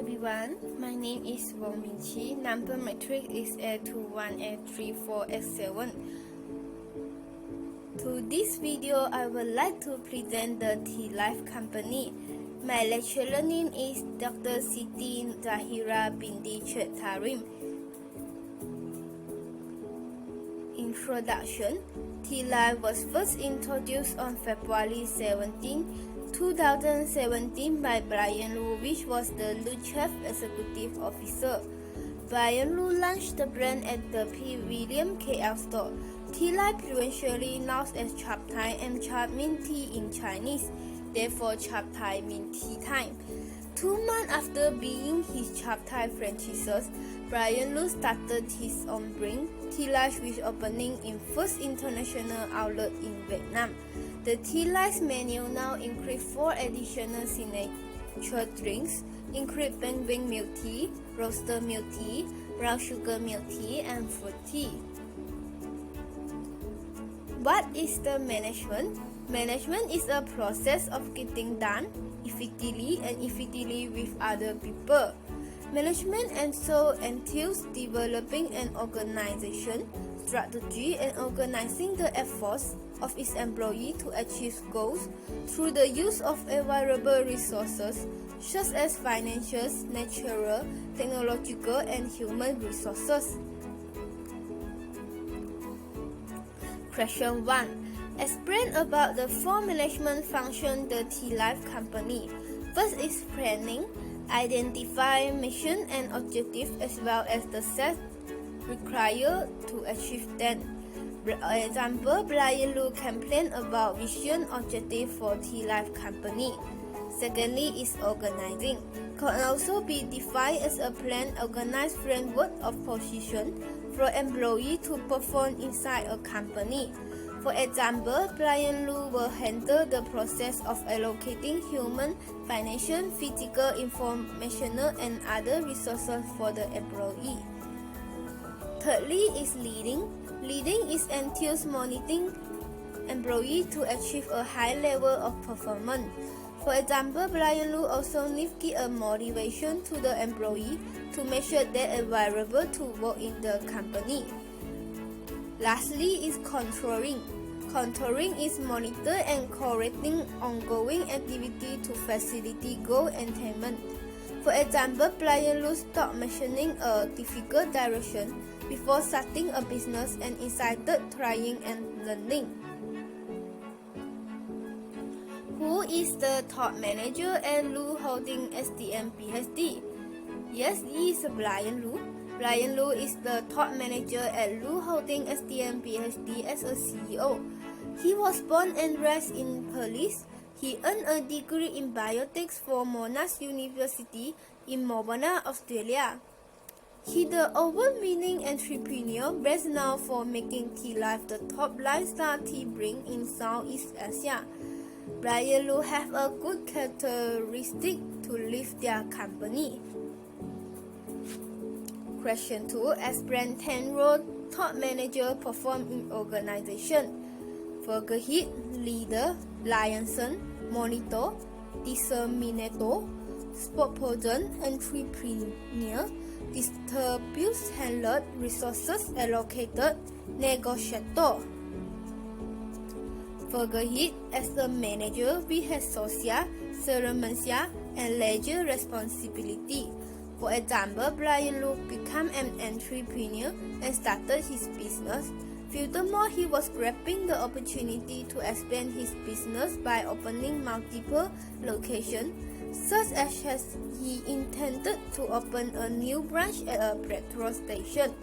everyone, my name is Wong Min Chi. Number matric is A21A34X7. To this video, I would like to present the Tealive company. My lecturer name is Dr. Siti Zahira binti Tarim. Introduction. Tealive was first introduced on February 17, 2017 by Brian Lu, which was the Lu Chief Executive Officer. Brian Lu launched the brand at the P. William KL store. Tealive eventually known as Chap Thai, and Chap means tea in Chinese. Therefore, Chap Thai means tea time. 2 months after being his Chap Thai franchises, Brian Lu started his own brand, Tealive, with opening in first international outlet in Vietnam. The Tealive menu now includes 4 additional signature drinks, including penguin milk tea, roaster milk tea, brown sugar milk tea, and fruit tea. What is the management? Management is a process of getting done effectively and effectively with other people. Management also entails developing an organization strategy and organizing the efforts of its employees to achieve goals through the use of available resources such as financial, natural, technological, and human resources. Question 1. Explain about the 4 management functions the Tealive company. First is planning, identify mission and objective as well as the steps required to achieve them. For example, Brian Lu can plan about vision objective for Tealive company. Secondly is organizing. Can also be defined as a plan organized framework of position for employees to perform inside a company. For example, Brian Lu will handle the process of allocating human, financial, physical, informational, and other resources for the employee. Thirdly is leading. Leading is entails monitoring employees to achieve a high level of performance. For example, Brian Lu also needs to give a motivation to the employee to make sure they are available to work in the company. Lastly is controlling. Controlling is monitor and correcting ongoing activity to facilitate goal attainment. For example, Brian Lu stopped mentioning a difficult direction before starting a business and decided trying and learning. Who is the top manager at Lu Holding STM PhD? Yes, he is Brian Lu. Brian Lu is the top manager at Lu Holding STM PhD as a CEO. He was born and raised in Paris. He earned a degree in biotics from Monash University in Melbourne, Australia. He is the award-winning entrepreneur best known for making Tealive the top lifestyle tea brand in Southeast Asia. Brian Lu have a good characteristic to lead their company. Question 2. Explain 10 roles top manager perform in organization. Figurehead, leader, liaison, monitor, disseminator, spokesperson, entrepreneur, distribute handler, resources allocated, negotiator. Figurehead, as a manager, we have social, ceremonial, and leisure responsibility. For example, Brian Lu became an entrepreneur and started his business. Furthermore, he was grabbing the opportunity to expand his business by opening multiple locations, such as he intended to open a new branch at a petrol station.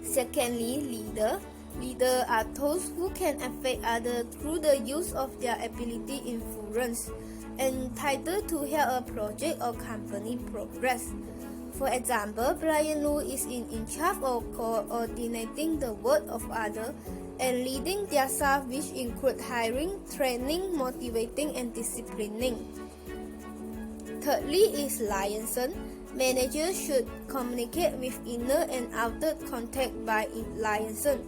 Secondly, leader. Leaders are those who can affect others through the use of their ability influence, entitled to help a project or company progress. For example, Brian Lu is in charge of coordinating the work of others and leading their staff, which include hiring, training, motivating, and disciplining. Thirdly is liaison. Managers should communicate with inner and outer contact by liaison.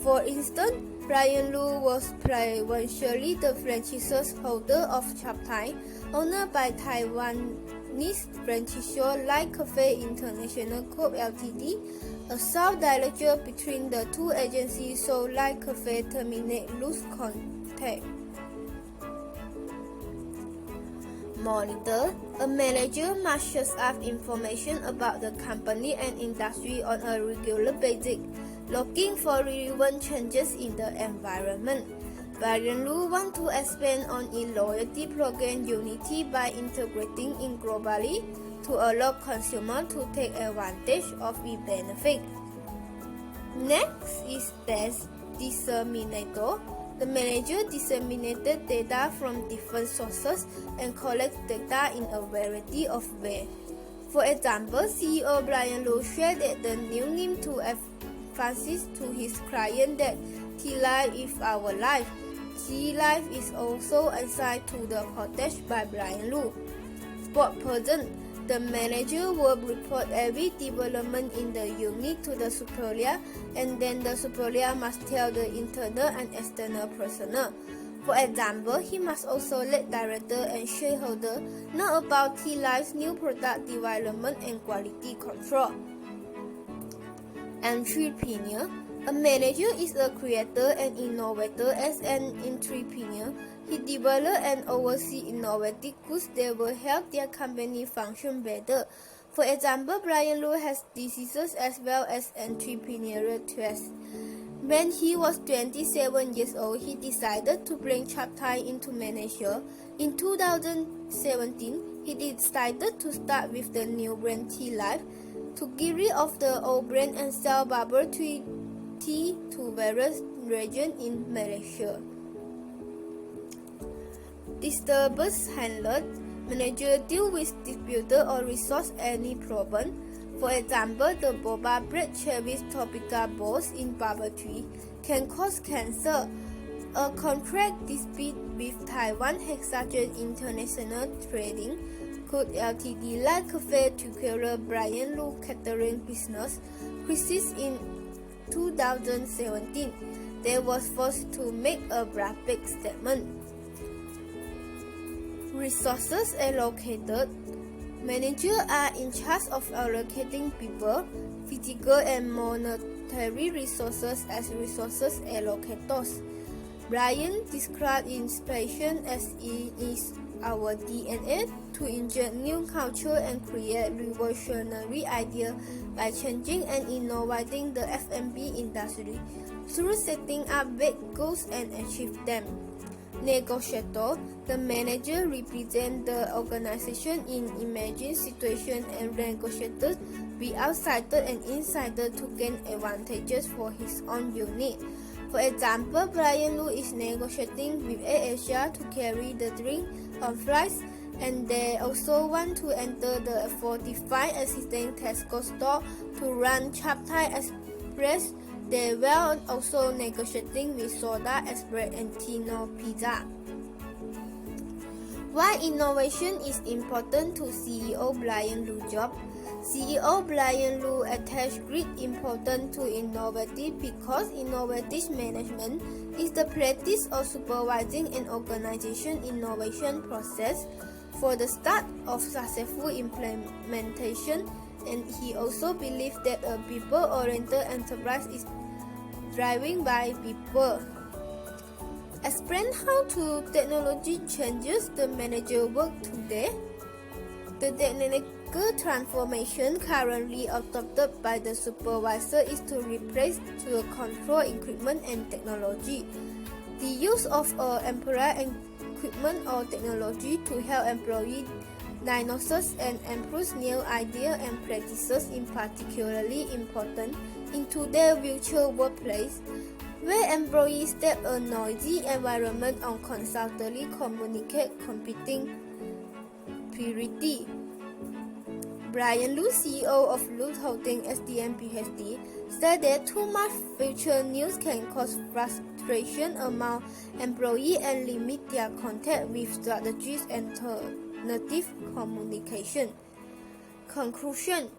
For instance, Brian Lu was previously the franchise holder of Chap Thai, owned by Taiwan Nice Francisco Light Cafe International Corp Ltd, a sub-director between the two agencies, so Light Cafe terminate loose contact. Monitor. A manager must share up information about the company and industry on a regular basis, looking for relevant changes in the environment. Brian Lu wants to expand on its loyalty program Unity by integrating it globally to allow consumers to take advantage of its benefits. Next is Test Disseminator. The manager disseminated data from different sources and collects data in a variety of ways. For example, CEO Brian Lu shared the new name to emphasize to his client that Tealive is our life. Tealive is also assigned to the protest by Brian Lu. Sport person. The manager will report every development in the unit to the superior, and then the superior must tell the internal and external personnel. For example, he must also let director and shareholder know about Tealive's new product development and quality control. Entrepreneur. A manager is a creator and innovator. As an entrepreneur, he develops and oversees innovative goods that will help their company function better. For example, Brian Lu has diseases as well as entrepreneurial traits. When he was 27 years old, he decided to bring Chapter into management. In 2017, he decided to start with the new brand Tealive to get rid of the old brand and sell bubble tea to various regions in Malaysia. Disturbance handler. Manager deal with dispute or resolve any problem. For example, the boba bread cherries topical balls in bubble tea can cause cancer. A contract dispute with Taiwan Hexagon International Trading could Ltd Light Cafe to acquire Brian Lu catering business crisis in 2017. They was forced to make a graphic statement. Resources allocated. Managers are in charge of allocating people, physical and monetary resources as resources allocators. Brian described inspiration as it is our DNA to inject new culture and create revolutionary ideas by changing and innovating the F&B industry through setting up big goals and achieve them. Negotiator. The manager represents the organization in emerging situations and negotiates with outsiders and insiders to gain advantages for his own unit. For example, Brian Lu is negotiating with AirAsia to carry the drink on flights, and they also want to enter the 45 existing Tesco store to run Chapter Express. They were also negotiating with Soda Express and Tino Pizza. Why innovation is important to CEO Brian Lu's job? CEO Brian Lu attaches great importance to innovative because innovative management is the practice of supervising an organization innovation process for the start of successful implementation, and he also believes that a people-oriented enterprise is driven by people. Explain how technology changes the manager work today. The technical transformation currently adopted by the supervisor is to replace the control equipment and technology. The use of employee equipment or technology to help employees diagnose and improve new ideas and practices is particularly important in today's virtual workplace, where employees step a noisy environment and constantly communicate competing priorities. Brian Lu, CEO of Lu Holding SDM PhD, said that too much future news can cause frustration among employees and limit their contact with strategies and alternative communication. Conclusion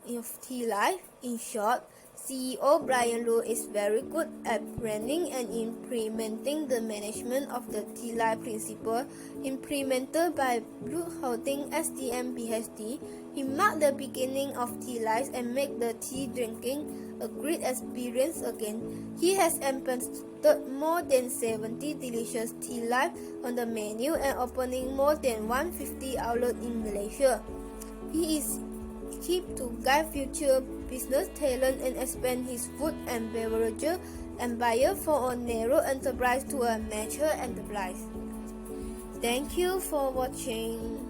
of Tealive. In short, CEO Brian Lu is very good at planning and implementing the management of the Tealive principle implemented by Blue Holding SDM BHD. He marked the beginning of Tealive and made the tea drinking a great experience again. He has ambassaded more than 70 delicious Tealive on the menu and opening more than 150 outlets in Malaysia. He is equipped to guide future business talent and expand his food and beverage empire from a narrow enterprise to a mature enterprise. Thank you for watching.